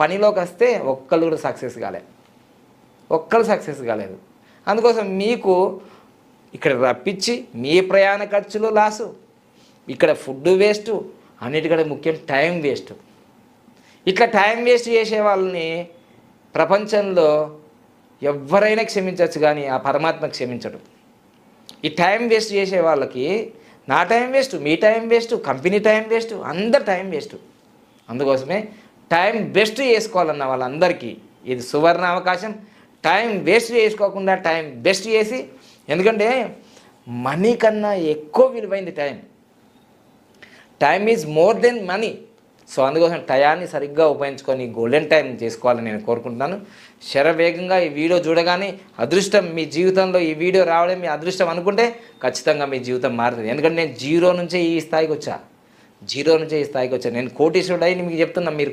పనిలోకి వస్తే ఒక్కళ్ళు కూడా సక్సెస్ కాలేదు, ఒక్కరు సక్సెస్ కాలేదు. అందుకోసం మీకు ఇక్కడ రప్పించి మీ ప్రయాణ ఖర్చులు లాసు, ఇక్కడ ఫుడ్ వేస్ట్, అన్నిటికంటే ముఖ్యం టైం వేస్ట్. ఇట్లా టైం వేస్ట్ చేసే వాళ్ళని ప్రపంచంలో ఎవరైనా క్షమించవచ్చు, కానీ ఆ పరమాత్మ క్షమించడు. ఈ టైం వేస్ట్ చేసే వాళ్ళకి నా టైం వేస్ట్, మీ time waste, company time waste, అందరి టైం వేస్ట్. అందుకోసమే టైం బెస్ట్ చేసుకోవాలన్న వాళ్ళందరికీ ఇది సువర్ణ అవకాశం. టైం వేస్ట్ చేసుకోకుండా టైం బెస్ట్ చేసి, ఎందుకంటే మనీ కన్నా ఎక్కువ విలువైంది time. Time is more than money. So అందుకోసం టయాన్ని సరిగ్గా ఉపయోగించుకొని గోల్డెన్ టైం చేసుకోవాలని నేను కోరుకుంటున్నాను. శరవేగంగా ఈ వీడియో చూడగానే అదృష్టం మీ జీవితంలో ఈ వీడియో రావడం మీ అదృష్టం అనుకుంటే ఖచ్చితంగా మీ జీవితం మారుతుంది. ఎందుకంటే నేను జీరో నుంచే ఈ స్థాయికి వచ్చా, నేను కోటీశ్వరుడు అయి మీకు చెప్తున్నా, మీరు